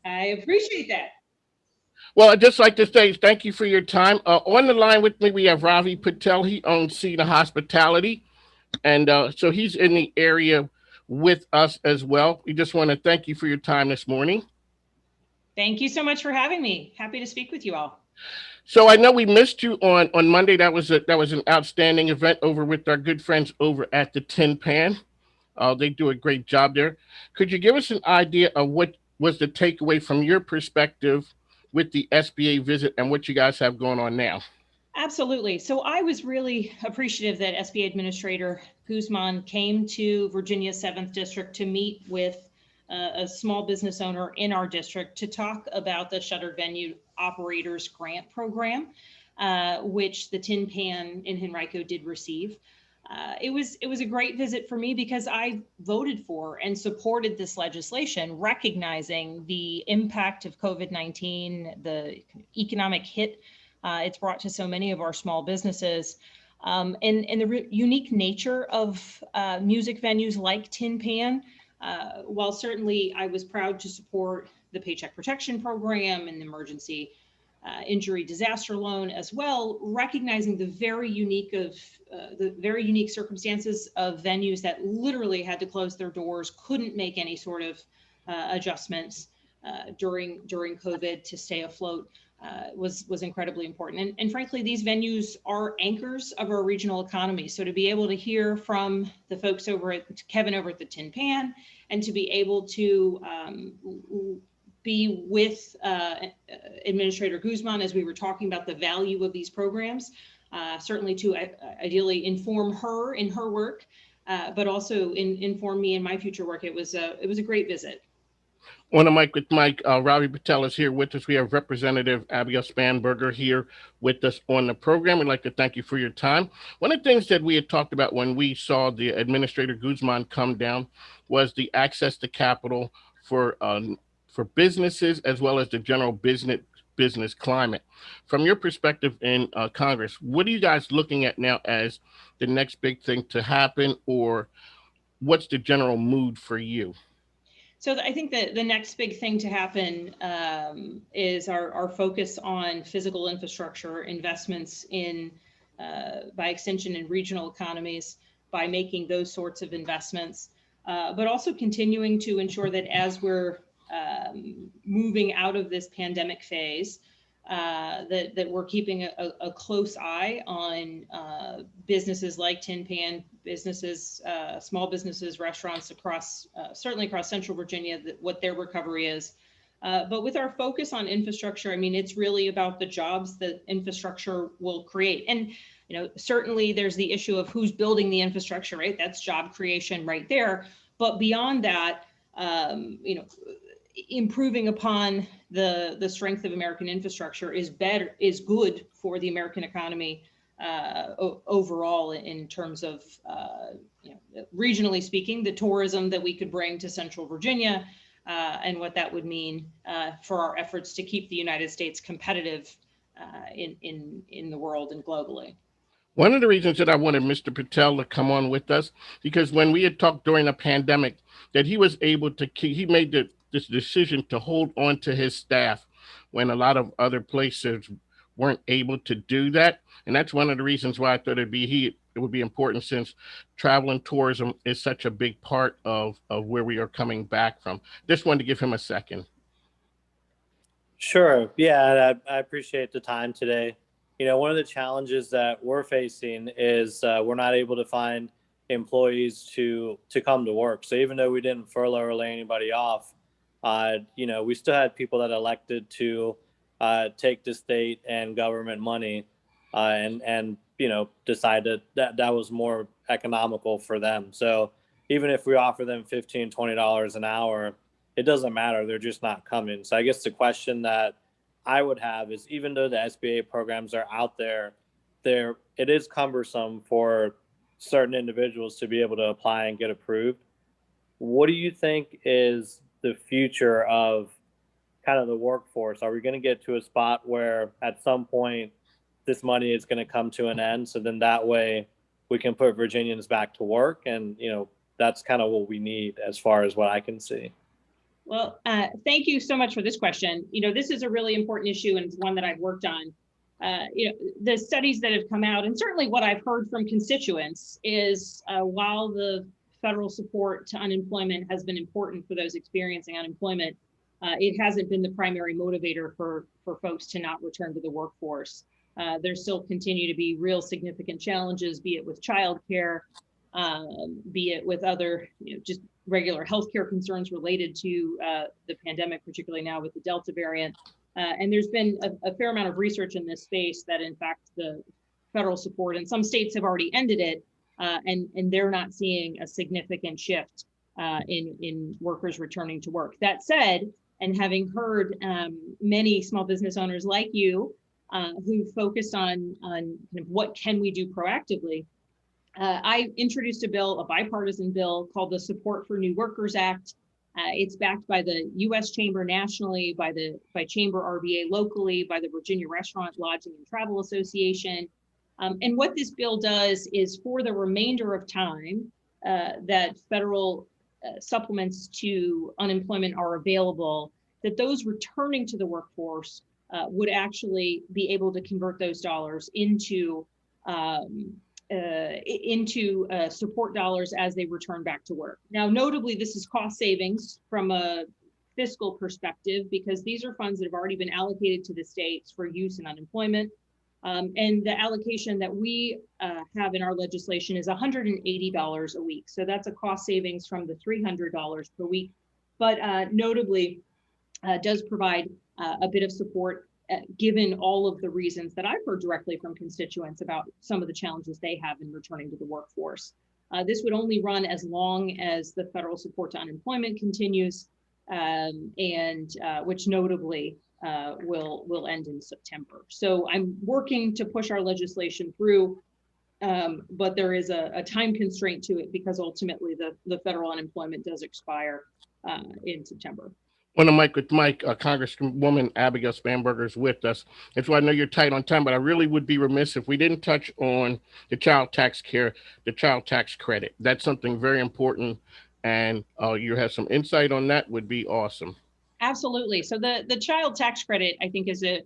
I appreciate that. Well, I'd just like to say thank you for your time. On the line with me, we have Ravi Patel. He owns Cedar Hospitality, and so he's in the area with us as well. We just want to thank you for your time this morning. Thank you so much for having me. Happy to speak with you all. So I know we missed you on Monday. That was an outstanding event over with our good friends over at the Tin Pan. They do a great job there. Could you give us an idea of what was the takeaway from your perspective with the SBA visit and what you guys have going on now? Absolutely. So I was really appreciative that SBA Administrator Guzman came to Virginia's 7th District to meet with a small business owner in our district to talk about the Shuttered Venue Operators Grant Program, which the Tin Pan in Henrico did receive. It was a great visit for me because I voted for and supported this legislation, recognizing the impact of COVID-19, the economic hit it's brought to so many of our small businesses. And the unique nature of music venues like Tin Pan, while certainly I was proud to support the Paycheck Protection Program and the emergency injury disaster loan as well, recognizing the very unique circumstances of venues that literally had to close their doors, couldn't make any sort of adjustments during COVID to stay afloat. Was incredibly important. And frankly, these venues are anchors of our regional economy. So to be able to hear from the folks over at Kevin over at the Tin Pan, and to be able to be with Administrator Guzman as we were talking about the value of these programs, certainly to ideally inform her in her work, but also inform me in my future work. It was a great visit. On the mic with Mike, Ravi Patel is here with us. We have Representative Abigail Spanberger here with us on the program. We'd like to thank you for your time. One of the things that we had talked about when we saw the Administrator Guzman come down was the access to capital for businesses as well as the general business climate. From your perspective in Congress, what are you guys looking at now as the next big thing to happen, or what's the general mood for you? So I think that the next big thing to happen is our focus on physical infrastructure investments in, by extension, in regional economies, by making those sorts of investments, but also continuing to ensure that as we're moving out of this pandemic phase, that we're keeping a close eye on businesses like Tin Pan, businesses, small businesses, restaurants across, certainly across Central Virginia, what their recovery is. But with our focus on infrastructure, I mean, it's really about the jobs that infrastructure will create. And, certainly there's the issue of who's building the infrastructure, right? That's job creation right there. But beyond that, improving upon the strength of American infrastructure is good for the American economy overall in terms of regionally speaking, the tourism that we could bring to Central Virginia, and what that would mean for our efforts to keep the United States competitive in the world and globally. One of the reasons that I wanted Mr. Patel to come on with us, because when we had talked during the pandemic, that he was able to keep, he made this decision to hold on to his staff when a lot of other places weren't able to do that. And that's one of the reasons why I thought it would be important, since travel and tourism is such a big part of where we are coming back from. Just wanted to give him a second. Sure. Yeah, I appreciate the time today. One of the challenges that we're facing is we're not able to find employees to come to work. So even though we didn't furlough or lay anybody off, we still had people that elected to take the state and government money and decided that was more economical for them. So even if we offer them $15-20 an hour, it doesn't matter. They're just not coming. So I guess the question that I would have is, even though the SBA programs are out there, it is cumbersome for certain individuals to be able to apply and get approved. What do you think is the future of kind of the workforce? Are we going to get to a spot where at some point this money is going to come to an end, so then that way we can put Virginians back to work? And that's kind of what we need as far as what I can see. Well, thank you so much for this question. This is a really important issue, and it's one that I've worked on. The studies that have come out, and certainly what I've heard from constituents, is while the federal support to unemployment has been important for those experiencing unemployment, it hasn't been the primary motivator for folks to not return to the workforce. There still continue to be real significant challenges, be it with childcare, be it with other, just regular healthcare concerns related to the pandemic, particularly now with the Delta variant. And there's been a fair amount of research in this space that, in fact, the federal support, and some states have already ended it, and they're not seeing a significant shift in workers returning to work. That said, and having heard many small business owners like you who focused on kind of what can we do proactively, I introduced a bipartisan bill called the Support for New Workers Act. It's backed by the U.S. Chamber nationally, by Chamber RBA locally, by the Virginia Restaurant, Lodging, and Travel Association. And what this bill does is, for the remainder of time that federal supplements to unemployment are available, that those returning to the workforce would actually be able to convert those dollars into support dollars as they return back to work. Now, notably, this is cost savings from a fiscal perspective, because these are funds that have already been allocated to the states for use in unemployment. And the allocation that we have in our legislation is $180 a week. So that's a cost savings from the $300 per week, but notably does provide a bit of support given all of the reasons that I've heard directly from constituents about some of the challenges they have in returning to the workforce. This would only run as long as the federal support to unemployment continues, and which notably will end in September. So I'm working to push our legislation through, but there is a time constraint to it, because ultimately the federal unemployment does expire in September. On the mic with Mike, Congresswoman Abigail Spanberger is with us. And so I know you're tight on time, but I really would be remiss if we didn't touch on the child tax credit. That's something very important. And you have some insight on that, would be awesome. Absolutely. So the child tax credit, I think, is an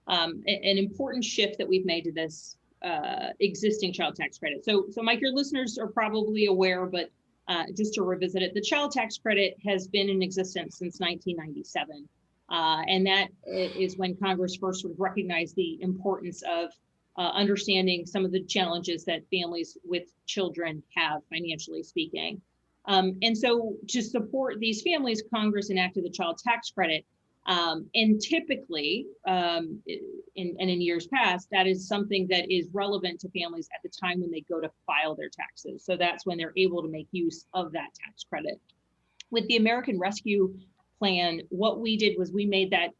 important shift that we've made to this existing child tax credit. So Mike, your listeners are probably aware, but just to revisit it, the child tax credit has been in existence since 1997. And that is when Congress first sort of recognized the importance of understanding some of the challenges that families with children have, financially speaking. And so to support these families, Congress enacted the child tax credit. And typically, in years past, that is something that is relevant to families at the time when they go to file their taxes. So that's when they're able to make use of that tax credit. With the American Rescue Plan, what we did was we made that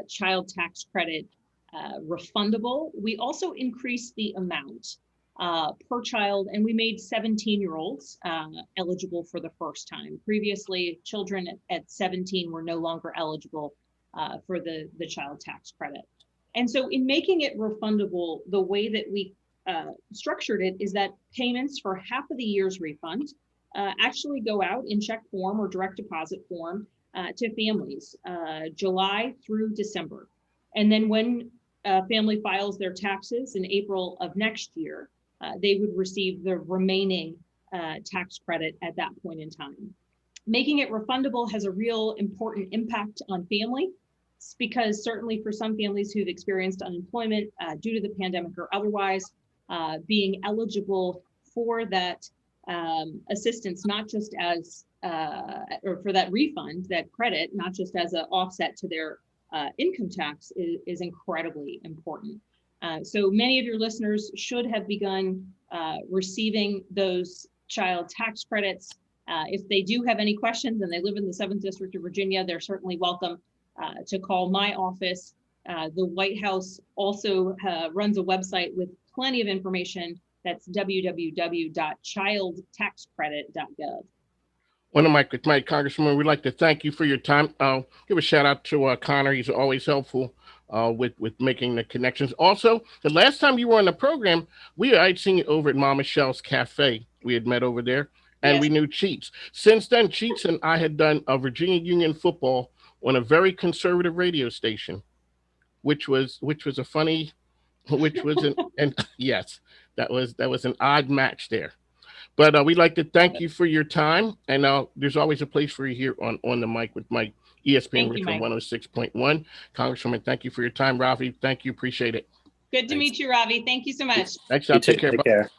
child tax credit refundable. We also increased the amount per child, and we made 17-year-olds eligible for the first time. Previously, children at 17 were no longer eligible for the child tax credit. And so in making it refundable, the way that we structured it is that payments for half of the year's refund actually go out in check form or direct deposit form to families July through December. And then when a family files their taxes in April of next year, they would receive the remaining tax credit at that point in time. Making it refundable has a real important impact on families, because certainly for some families who've experienced unemployment due to the pandemic or otherwise, being eligible for that assistance, not just as, or for that refund, that credit, not just as an offset to their income tax, is incredibly important. So many of your listeners should have begun receiving those child tax credits. If they do have any questions and they live in the 7th District of Virginia, they're certainly welcome to call my office. The White House also runs a website with plenty of information. That's www.childtaxcredit.gov. On the mic with Mike, Congresswoman, we'd like to thank you for your time. Give a shout out to Connor. He's always helpful with making the connections. Also, the last time you were on the program, I'd seen you over at Mama Michelle's Cafe. We had met over there, and Yes. we knew Cheats. Since then, Cheats and I had done a Virginia Union football on a very conservative radio station, which was a funny, which was an and yes, that was an odd match there. But we'd like to thank you for your time, and there's always a place for you here on the mic with Mike, ESPN Thank you, Richmond Mike. 106.1. Congresswoman, thank you for your time. Ravi, thank you. Appreciate it. Good to meet you, Ravi. Thank you so much. Thanks, You out. too. Take care. Take care.